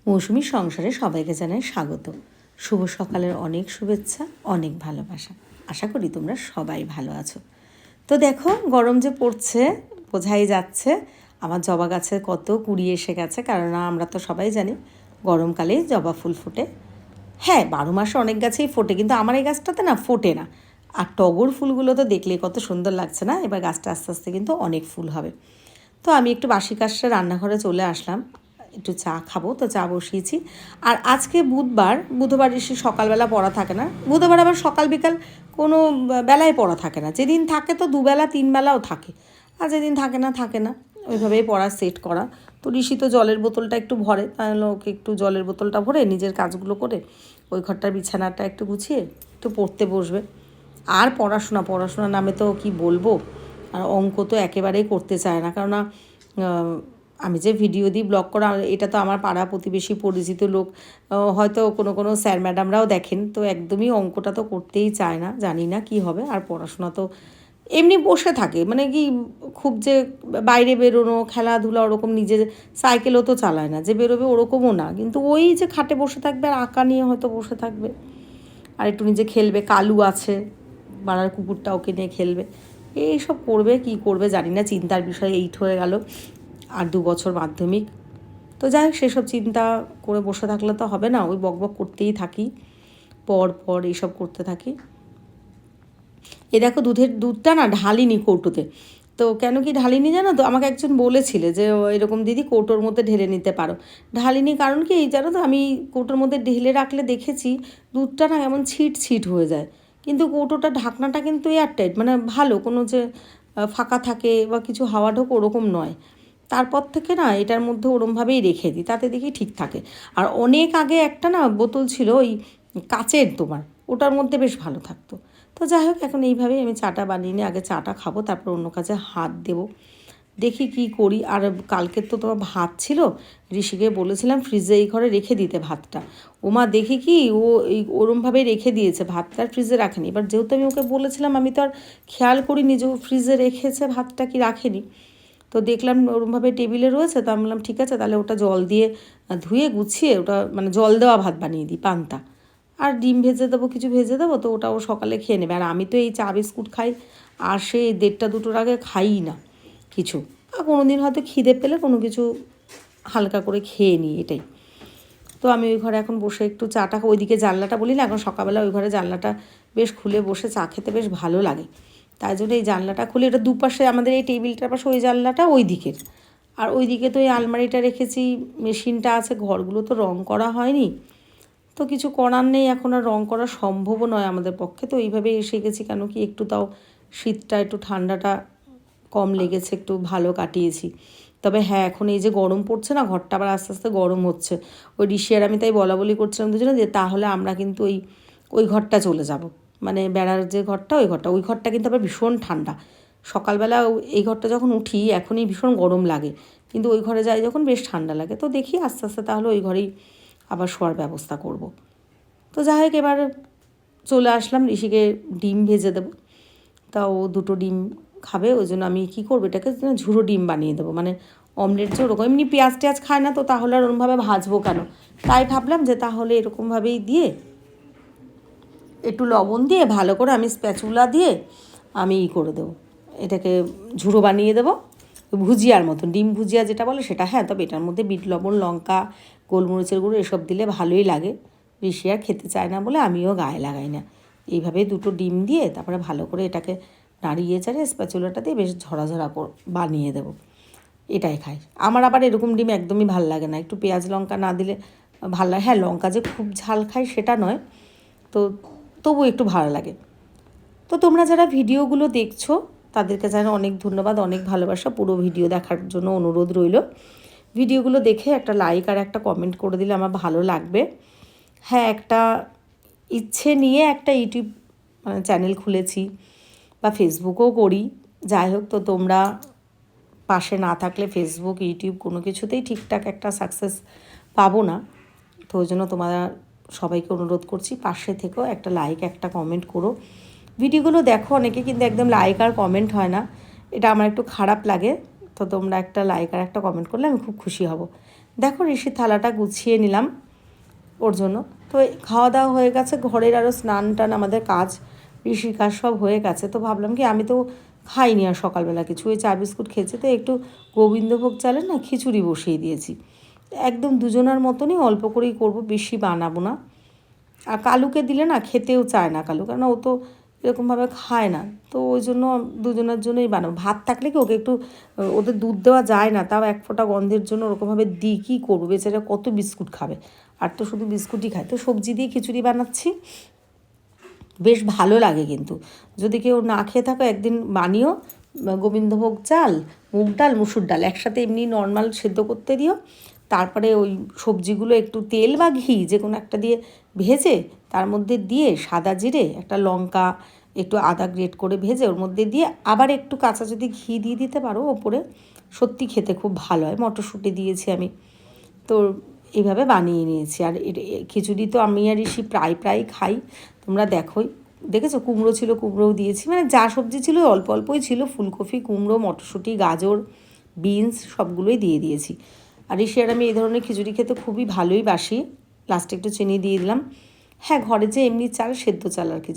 মৌসুমী সংসারে সবাইকে জানাই স্বাগত। শুভ সকালের অনেক শুভেচ্ছা, অনেক ভালোবাসা। আশা করি তোমরা সবাই ভালো আছো। তো দেখো গরম যে পড়ছে বোঝাই যাচ্ছে। আমার জবা গাছে কত কুড়ি এসে গেছে, কারণ আমরা তো সবাই জানি গরমকালেই জবা ফুল ফোটে। হ্যাঁ, 12 মাসে অনেক গাছেই ফোটে, কিন্তু আমার এই গাছটাতে না ফোটে না। আর টগর ফুলগুলো তো দেখলেই কত সুন্দর লাগছে না। এবার গাছটা আস্তে আস্তে কিন্তু অনেক ফুল হবে। তো আমি একটু বাসি কাজটা রান্নাঘরে চলে আসলাম, একটু চা খাবো, তো চা বসিয়েছি। আর আজকে বুধবার এসে সকালবেলা পড়া থাকে না, বুধবার আবার সকাল বিকাল কোনো বেলায় পড়া থাকে না। যেদিন থাকে তো দুবেলা তিন বেলাও থাকে, আর যেদিন থাকে না ওইভাবেই পড়া সেট করা। তো ঋষি তো জলের বোতলটা একটু ভরে, তাহলে ওকে একটু জলের বোতলটা ভরে নিজের কাজগুলো করে ওই ঘরটার বিছানাটা একটু গুছিয়ে একটু পড়তে বসবে। আর পড়াশোনা নামে তো কি বলবো, আর অঙ্ক তো একেবারেই করতে চায় না। কেননা আমি যে ভিডিও দিই ব্লগ করা, এটা তো আমার পাড়া প্রতিবেশী পরিচিত লোক, হয়তো কোনো স্যার ম্যাডামরাও দেখেন, তো একদমই অঙ্কটা তো করতেই চায় না। জানি না কি হবে। আর পড়াশোনা তো এমনি বসে থাকে, মানে কি খুব যে বাইরে বেরোনো খেলাধুলা ওরকম, নিজের সাইকেলও তো চালায় না যে বেরোবে, ওরকমও না। কিন্তু ওই যে খাটে বসে থাকবে আর আঁকা নিয়ে হয়তো বসে থাকবে, আর একটু নিজে খেলবে। কালু আছে, পাড়ার কুকুরটা, ওকে নিয়ে খেলবে। এইসব করবে, কি করবে জানি না। চিন্তার বিষয়, 8 হয়ে গেল, আর 2 বছর মাধ্যমিক। তো যাই হোক, সেসব চিন্তা করে বসে থাকলে তো হবে না। ওই বকবক করতেই থাকি, পর এইসব করতে থাকি। এ দেখো দুধটা না ঢালিনি কৌটোতে। তো কেন কি ঢালিনি জানো তো, আমাকে একজন বলেছিলে যে এরকম দিদি কৌটোর মধ্যে ঢেলে নিতে পারো। ঢালিনি কারণ কি জানো তো, আমি কৌটোর মধ্যে ঢেলে রাখলে দেখেছি দুধটা না এমন ছিট হয়ে যায়। কিন্তু কৌটোটা ঢাকনাটা কিন্তু এয়ারটাইট, মানে ভালো, কোনো যে ফাঁকা থাকে বা কিছু হাওয়া ঢোক ওরকম নয়। তারপর থেকে না এটার মধ্যে ওরমভাবেই রেখে দিই, তাতে দেখি ঠিক থাকে। আর অনেক আগে একটা না বোতল ছিল ওই কাচের, তোমার ওটার মধ্যে বেশ ভালো থাকতো। তো যাই হোক, এখন এইভাবেই আমি চাটা বানিয়ে নিই, আগে চাটা খাবো, তারপর অন্য কাজে হাত দেবো। দেখি কি করি। আর কালকের তো তোমার ভাত ছিল, ঋষিকে বলেছিলাম ফ্রিজে এই ঘরে রেখে দিতে ভাতটা। ওমা দেখি কি ও এই ওরমভাবেই রেখে দিয়েছে, ভাতটা আর ফ্রিজে রাখেনি। এবার যেহেতু আমি ওকে বলেছিলাম, আমি তো আর খেয়াল করিনি যে ও ফ্রিজে রেখেছে ভাতটা কি রাখেনি। তো দেখলাম ওরমভাবে টেবিলে রয়েছে, তো আমি বললাম ঠিক আছে, তাহলে ওটা জল দিয়ে ধুয়ে গুছিয়ে ওটা মানে জল দেওয়া ভাত বানিয়ে দিই, পান্তা। আর ডিম ভেজে দেবো, কিছু ভেজে দেবো, তো ওটাও সকালে খেয়ে নেবে। আর আমি তো এই চা বিস্কুট খাই, আর সে 1:30-2টোর আগে খাইই না কিছু। আর কোনো দিন হয়তো খিদে পেলে কোনো কিছু হালকা করে খেয়ে নিই, এটাই। তো আমি ওই ঘরে এখন বসে একটু চাটা, ওইদিকে জানলাটা বলি না, এখন সকালবেলা ওই ঘরে জানলাটা বেশ খুলে বসে চা খেতে বেশ ভালো লাগে। তাই জন্য এই জানলাটা খুলে, এটা দুপাশে আমাদের এই টেবিলটার পাশে ওই জানলাটা ওই দিকের। আর ওই দিকে তো এই আলমারিটা রেখেছি, মেশিনটা আছে, ঘরগুলো তো রং করা হয়নি। তো কিছু করার নেই, এখন আর রং করা সম্ভবও নয় আমাদের পক্ষে। তো এইভাবেই এসে গেছি, কেন কি একটু তাও শীতটা একটু ঠান্ডাটা কম লেগেছে, একটু ভালো কাটিয়েছি। তবে হ্যাঁ, এখন এই যে গরম পড়ছে না, ঘরটা আবার আস্তে আস্তে গরম হচ্ছে। ওই ঋষি আর আমি তাই বলা করছিলাম দুজনে যে তাহলে আমরা কিন্তু ওই ঘরটা চলে যাব, মানে বেড়ার যে ঘরটা, ওই ঘরটা কিন্তু আবার ভীষণ ঠান্ডা। সকালবেলা এই ঘরটা যখন উঠি এখনই ভীষণ গরম লাগে, কিন্তু ওই ঘরে যাই যখন বেশ ঠান্ডা লাগে। তো দেখি আস্তে আস্তে তাহলে ওই ঘরেই আবার শোয়ার ব্যবস্থা করব। তো যাই হোক, এবার চলে আসলাম, ঋষিকে ডিম ভেজে দেবো। তাও 2টো ডিম খাবে, ওই জন্য আমি কী করবো, এটাকে ঝুড়ো ডিম বানিয়ে দেবো, মানে অমলেট যে ওরকম। এমনি পেঁয়াজ টেয়াজ খায় না, তো তাহলে আর ওরকমভাবে ভাজবো কেন। তাই ভাবলাম যে তাহলে এরকমভাবেই দিয়ে একটু লবণ দিয়ে ভালো করে আমি স্প্যাচুলা দিয়ে আমি করে দেবো, এটাকে ঝুড়ো বানিয়ে দেবো, ভুজিয়ার মতন, ডিম ভুজিয়া যেটা বলে সেটা। হ্যাঁ, তবে এটার মধ্যে বিট লবণ, লঙ্কা, গোলমরিচের গুঁড়ো এসব দিলে ভালোই লাগে। ঋষি আর খেতে চায় না বলে আমিও গায়ে লাগাই না। এইভাবে 2টো ডিম দিয়ে তারপরে ভালো করে এটাকে নাড়িয়ে চাড়িয়ে স্প্যাচুলাটা দিয়ে বেশ ঝরা বানিয়ে দেবো, এটাই খাই। আমার আবার এরকম ডিম একদমই ভাল লাগে না, একটু পেঁয়াজ লঙ্কা না দিলে ভাল লাগে। হ্যাঁ, লঙ্কা যে খুব ঝাল খাই সেটা নয়, তো তবু একটু ভালো লাগে। তো তোমরা যারা ভিডিওগুলো দেখছো তাদেরকে জানো অনেক ধন্যবাদ, অনেক ভালোবাসা। পুরো ভিডিও দেখার জন্য অনুরোধ রইল। ভিডিওগুলো দেখে একটা লাইক আর একটা কমেন্ট করে দিলে আমার ভালো লাগবে। হ্যাঁ, একটা ইচ্ছে নিয়ে একটা ইউটিউব চ্যানেল খুলেছি, বা ফেসবুকও করি। যাই হোক, তো তোমরা পাশে না থাকলে ফেসবুক ইউটিউব কোনো কিছুতেই ঠিকঠাক একটা সাকসেস পাবো না। তো ওই জন্য তোমরা সবাইকে অনুরোধ করছি, পাশে থেকেও একটা লাইক একটা কমেন্ট করো। ভিডিওগুলো দেখো অনেকে, কিন্তু একদম লাইক আর কমেন্ট হয় না, এটা আমার একটু খারাপ লাগে। তো তোমরা একটা লাইক আর একটা কমেন্ট করলে আমি খুব খুশি হব। দেখো ঋষির থালাটা গুছিয়ে নিলাম ওর জন্য। তো খাওয়া দাওয়া হয়ে গেছে, ঘরের আরও স্নান টান আমাদের কাজ, ঋষির কাজ সব হয়ে গেছে। তো ভাবলাম কি আমি তো খাইনি আর সকালবেলা কিছু, ওই চা বিস্কুট খেয়েছি, তো একটু গোবিন্দভোগ চালের না খিচুড়ি বসিয়ে দিয়েছি। একদম দুজনার মতনই অল্প করেই করব, বেশি বানাবো না। আর কালুকে দিলে না খেতেও চায় না কালু, কারণ ও তো এরকমভাবে খায় না, তো ওই জন্য দুজনের জন্যই বানাবো। ভাত থাকলে কি ওকে একটু, ওদের দুধ দেওয়া যায় না, তাও এক ফোঁটা গন্ধের জন্য ওরকমভাবে দিই, কী করবো, বেচারা কত বিস্কুট খাবে, আর তো শুধু বিস্কুটই খায়। তো সবজি দিয়ে খিচুড়ি বানাচ্ছি, বেশ ভালো লাগে। কিন্তু যদি কেউ না খেয়ে থাকো একদিন বানিও, গোবিন্দভোগ চাল, মুগ ডাল, মুসুর ডাল একসাথে এমনি নর্মাল সেদ্ধ করতে দিও, তারপরে ওই সবজিগুলো একটু তেল বা ঘি যে কোনো একটা দিয়ে ভেজে তার মধ্যে দিয়ে সাদা জিরে, একটা লঙ্কা, একটু আদা গ্রেট করে ভেজে ওর মধ্যে দিয়ে আবার একটু কাঁচা যদি ঘি দিয়ে দিতে পারো ওপরে, সত্যি খেতে খুব ভালো হয়। মটরশুঁটি দিয়েছি আমি, তো এইভাবে বানিয়ে নিয়েছি। আর খিচুড়ি তো আমি আর ঋষি প্রায় খাই, তোমরা দেখেছো কুমড়ো ছিল, কুমড়োও দিয়েছি, মানে যা সবজি ছিল অল্প অল্পই ছিল, ফুলকপি, কুমড়ো, মটরশুঁটি, গাজর, বিনস সবগুলোই দিয়ে দিয়েছি। আর ঋষি আর আমি এই ধরনের খিচুড়ি খেতে খুবই ভালোই বাসি। লাস্টে একটু চিনি দিয়ে দিলাম। হ্যাঁ, ঘরে যে এমনি চাল, সেদ্ধ চাল আর কি,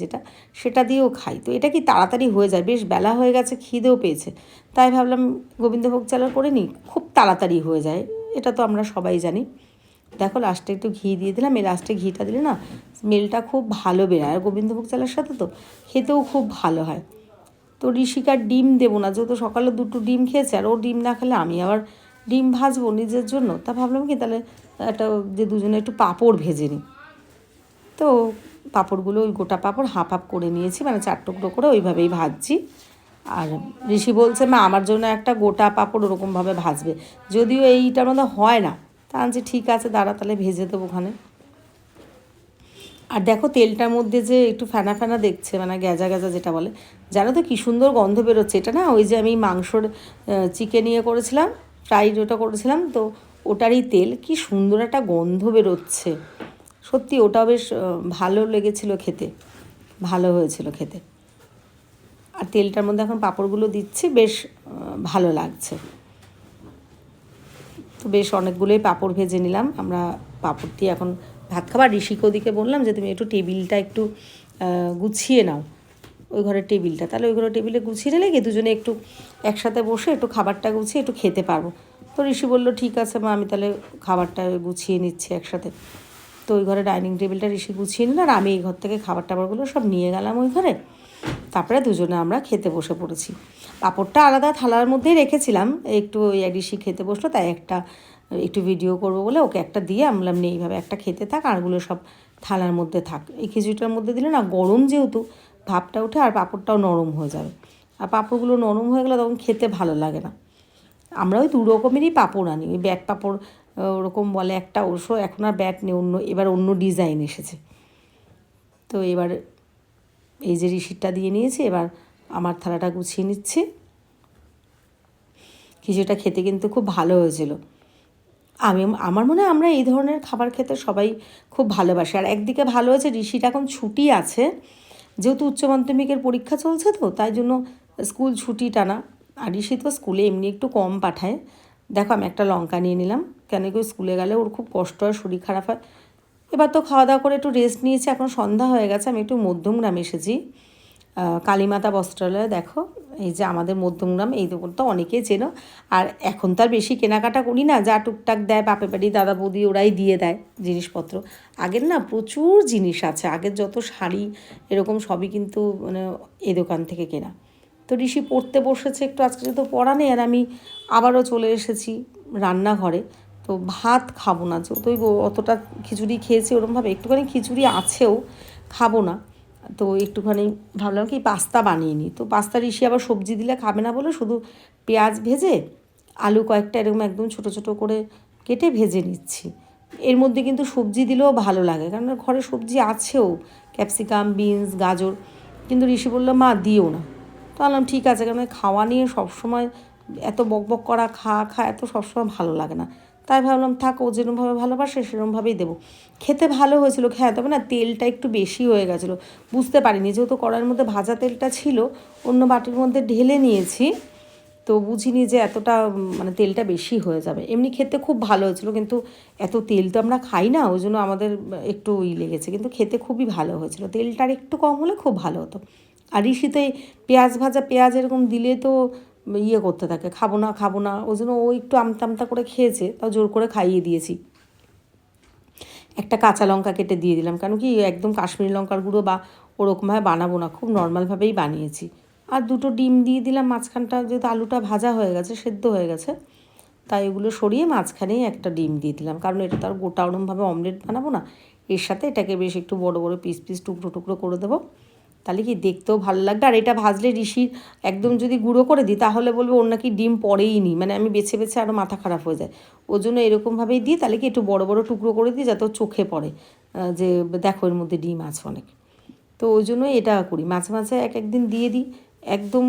সেটা দিয়েও খাই। তো এটা কি তাড়াতাড়ি হয়ে যায়, বেশ বেলা হয়ে গেছে, খিদেও পেয়েছে, তাই ভাবলাম গোবিন্দভোগ চালের করে নিই, খুব তাড়াতাড়ি হয়ে যায়, এটা তো আমরা সবাই জানি। দেখো লাস্টে একটু ঘি দিয়ে দিলাম, এই লাস্টে ঘিটা দিলে না স্মেলটা খুব ভালো বেরোয়, আর গোবিন্দভোগ চালের সাথে তো খেতেও খুব ভালো হয়। তো ঋষিকার ডিম দেবো না, যেহেতু সকালে 2টো ডিম খেয়েছে, আর ও ডিম না খেলে আমি আবার ডিম ভাজবো নিজের জন্য, তা ভাবলাম কি তাহলে একটা যে দুজনে একটু পাঁপড় ভেজে নিই। তো পাঁপড়গুলো ওই গোটা পাঁপড় হাফ হাফ করে নিয়েছি, মানে 4 টুকরো করে ওইভাবেই ভাজছি। আর ঋষি বলছে মা আমার জন্য একটা গোটা পাঁপড় ওরকমভাবে ভাজবে, যদিও এইটার মধ্যে হয় না, তা আনছি ঠিক আছে দাঁড়া তাহলে ভেজে দেবো ওখানে। আর দেখো তেলটার মধ্যে যে একটু ফেনা ফেনা দেখছে, মানে গ্যাজা গ্যাজা যেটা বলে, জানো তো কী সুন্দর গন্ধ বেরোচ্ছে। এটা না ওই যে আমি মাংসর চিকেন ইয়ে করেছিলাম, ফ্রাইড ওটা করেছিলাম, তো ওটারই তেল, কি সুন্দর একটা গন্ধ বেরোচ্ছে, সত্যি ওটাও বেশ ভালো লেগেছিলো খেতে, ভালো হয়েছিল খেতে। আর তেলটার মধ্যে এখন পাঁপড়গুলো দিচ্ছি, বেশ ভালো লাগছে। তো বেশ অনেকগুলোই পাঁপড় ভেজে নিলাম আমরা, পাঁপড় দিয়ে এখন ভাত খাবার। ঋষিকে ওদিকে বললাম যে তুমি একটু টেবিলটা একটু গুছিয়ে নাও, ওই ঘরের টেবিলটা, তাহলে ওই ঘরের টেবিলে গুছিয়ে নিলে গিয়ে দুজনে একটু একসাথে বসে একটু খাবারটা গুছিয়ে একটু খেতে পারবো। তো ঋষি বললো ঠিক আছে মা, আমি তাহলে খাবারটা গুছিয়ে নিচ্ছি একসাথে। তো ওই ঘরে ডাইনিং টেবিলটা ঋষি গুছিয়ে নিল, আর আমি এই ঘর থেকে খাবার টাবারগুলো সব নিয়ে গেলাম ওই ঘরে। তারপরে দুজনে আমরা খেতে বসে পড়েছি। পাঁপড়টা আলাদা থালার মধ্যেই রেখেছিলাম, একটু ওই ঋষি খেতে বসলো, তাই একটু ভিডিও করবো বলে ওকে একটা দিয়ে আমলাম নিয়ে এইভাবে একটা খেতে থাক, আরগুলো সব থালার মধ্যে থাক। এই খিচুড়িটার মধ্যে দিলে না গরম যেহেতু ভাপটা ওঠে, আর পাঁপড়টাও নরম হয়ে যাবে, আর পাঁপড়গুলো নরম হয়ে গেলে তখন খেতে ভালো লাগে না। আমরা ওই 2 রকমেরই পাঁপড় আনি, ওই ব্যাট পাঁপড় ওরকম বলে একটা, অবশ্য এখন আর ব্যাট নেই, এবার অন্য ডিজাইন এসেছে। তো এবার এই যে ঋষিরটা দিয়ে নিয়েছি, এবার আমার থালাটা গুছিয়ে নিচ্ছি। খিচুড়িটা খেতে কিন্তু খুব ভালো হয়েছিল। আমার মনে হয় আমরা এই ধরনের খাবার খেতে সবাই খুব ভালোবাসি। আর একদিকে ভালো হয়েছে ঋষির এখন ছুটি আছে, যেহেতু উচ্চ মাধ্যমিকের পরীক্ষা চলছে, তো তাই জন্য স্কুল ছুটি টানা। আর ঋষি তো স্কুলে এমনি একটু কম পাঠায়। দেখো আমি একটা লঙ্কা নিয়ে নিলাম, কেন কি স্কুলে গেলে ওর খুব কষ্ট হয়, শরীর খারাপ হয়। এবার তো খাওয়া দাওয়া করে একটু রেস্ট নিয়েছি, এখন সন্ধ্যা হয়ে গেছে, আমি একটু মধ্যমগ্রামে এসেছি, কালীমাতা বস্ত্রালয়ে। দেখো এই যে আমাদের মধ্যমগ্রাম, এই দোকানটা অনেকেই চেনো। আর এখন তো আর বেশি কেনাকাটা করি না, যা টুকটাক দেয় বাপের বাড়ি দাদা বৌদি ওরাই দিয়ে দেয় জিনিসপত্র। আগের না প্রচুর জিনিস আছে, আগের যত শাড়ি এরকম সবই কিন্তু মানে এই দোকান থেকে কেনা। তো ঋষি পড়তে বসেছে একটু, আজকে তো পড়া নেই, আর আমি আবারও চলে এসেছি রান্নাঘরে। তো ভাত খাবো না, যেহেতু ওই অতটা খিচুড়ি খেয়েছি ওরমভাবে, একটুখানি খিচুড়ি আছেও, খাবো না। তো একটুখানি ভাবলাম কি পাস্তা বানিয়ে নিই। তো পাস্তা ঋষি আবার সবজি দিলে খাবে না বলে শুধু পেঁয়াজ ভেজে আলু কয়েকটা এরকম একদম ছোটো ছোটো করে কেটে ভেজে নিচ্ছি। এর মধ্যে কিন্তু সবজি দিলেও ভালো লাগে, কারণ ঘরে সবজি আছেও, ক্যাপসিকাম, বিনস, গাজর, কিন্তু ঋষি বললো মা দিও না। তো বললাম ঠিক আছে, কারণ খাওয়া নিয়ে সবসময় এত বকবক করা, খা এত সবসময় ভালো লাগে না, তাই ভাবলাম থাক, ও যেরকমভাবে ভালোবাসে সেরকমভাবেই দেবো। খেতে ভালো হয়েছিল, হ্যাঁ, তবে না তেলটা একটু বেশি হয়ে গেছিলো, বুঝতে পারিনি, যেহেতু কড়াইয়ের মধ্যে ভাজা তেলটা ছিল, অন্য বাটির মধ্যে ঢেলে নিয়েছি, তো বুঝিনি যে এতটা মানে তেলটা বেশি হয়ে যাবে। এমনি খেতে খুব ভালো হয়েছিল, কিন্তু এত তেল তো আমরা খাই না, ওই জন্য আমাদের একটু লেগেছে, কিন্তু খেতে খুবই ভালো হয়েছিল। তেলটার একটু কম হলে খুব ভালো হতো। আর ঋষি তো এই পেঁয়াজ ভাজা পেঁয়াজ এরকম দিলে তো করতে থাকে, খাবো না, ওই জন্য ও একটু আমতা করে খেয়েছে, তাও জোর করে খাইয়ে দিয়েছি। একটা কাঁচা লঙ্কা কেটে দিয়ে দিলাম, কারণ কি একদম কাশ্মীরি লঙ্কার গুঁড়ো বা ওরকমভাবে বানাবো না, খুব নর্মালভাবেই বানিয়েছি। আর 2টো ডিম দিয়ে দিলাম মাঝখানটা, যেহেতু আলুটা ভাজা হয়ে গেছে, সেদ্ধ হয়ে গেছে, তাই এগুলো সরিয়ে মাঝখানেই একটা ডিম দিয়ে দিলাম, কারণ এটা তো আর গোটা ওরমভাবে অমলেট বানাবো না। এর সাথে এটাকে বেশ একটু বড় পিস টুকরো করে দেবো, তাহলে কি দেখতেও ভালো লাগবে। আর এটা ভাজলে ঋষির একদম যদি গুঁড়ো করে দিই তাহলে বলবে ওর নাকি ডিম পড়েই নি, মানে আমি বেছে আরও মাথা খারাপ হয়ে যায়। ওর জন্য এরকমভাবেই দিই, তাহলে কি একটু বড় টুকরো করে দিই, যাতে চোখে পড়ে যে দেখো এর মধ্যে ডিম আছে অনেক। তো ওই জন্যই এটা করি, মাঝে একদিন দিয়ে দিই, একদম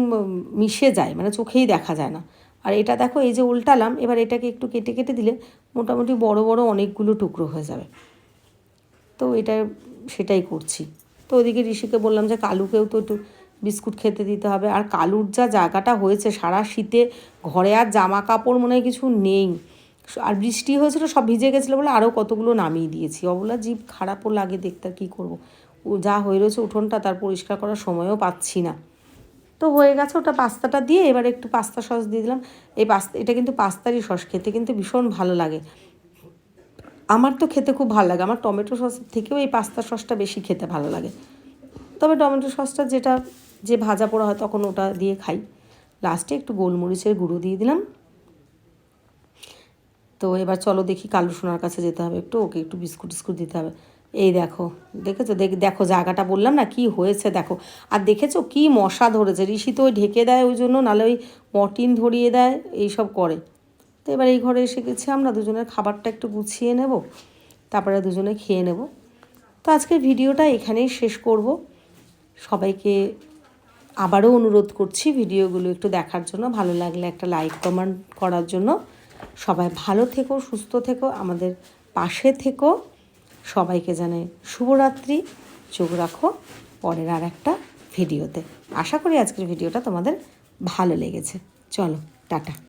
মিশে যায়, মানে চোখেই দেখা যায় না। আর এটা দেখো এই যে উল্টালাম, এবার এটাকে একটু কেটে দিলে মোটামুটি বড় অনেকগুলো টুকরো হয়ে যাবে। তো এটা সেটাই করছি। তো ওইদিকে ঋষিকে বললাম যে কালুকেও তো একটু বিস্কুট খেতে দিতে হবে। আর কালুর যা জায়গাটা হয়েছে সারা শীতে, ঘরে আর জামা কাপড় মনে হয় কিছু নেই, আর বৃষ্টি হয়েছিল, সব ভিজে গেছিলো বলে আরও কতগুলো নামিয়ে দিয়েছি। অবলা জীব খারাপও লাগে দেখতে, কী করবো, ও যা হয়ে রয়েছে উঠোনটা, তার পরিষ্কার করার সময়ও পাচ্ছি না। তো হয়ে গেছে, ওটা পাস্তাটা দিয়ে এবার একটু পাস্তা সস দিয়ে দিলাম। এটা কিন্তু পাস্তারই সস, খেতে কিন্তু ভীষণ ভালো লাগে। আমার তো খেতে খুব ভালো লাগে, আমার টমেটো সসের থেকেও এই পাস্তা সসটা বেশি খেতে ভালো লাগে। তবে টমেটো সসটা যে ভাজা পোড়া হয় তখন ওটা দিয়ে খাই। লাস্টে একটু গোলমরিচের গুঁড়ো দিয়ে দিলাম। তো এবার চলো দেখি কালু সোনার কাছে যেতে হবে, ওকে একটু বিস্কুট দিতে হবে। এই দেখেছো দেখো জায়গাটা বললাম না কি হয়েছে দেখো। আর দেখেছো কি মশা ধরেছে, ঋষি তো ওই ঢেকে দেয় ওই জন্য, নাহলে ওই মর্টিন ধরিয়ে দেয়, এইসব করে। তো এবার এই ঘরে এসে গেছি, আমরা দুজনের খাবারটা একটু গুছিয়ে নেব, তারপরে দুজনে খেয়ে নেব। তো আজকের ভিডিওটা এখানেই শেষ করব। সবাইকে আবারও অনুরোধ করছি ভিডিওগুলো একটু দেখার জন্য, ভালো লাগলে একটা লাইক কমেন্ট করার জন্য। সবাই ভালো থেকো, সুস্থ থেকো, আমাদের পাশে থেকো। সবাইকে জানাই শুভরাত্রি। চোখ রাখো পরের আর একটা ভিডিওতে। আশা করি আজকের ভিডিওটা তোমাদের ভালো লেগেছে। চলো টাটা।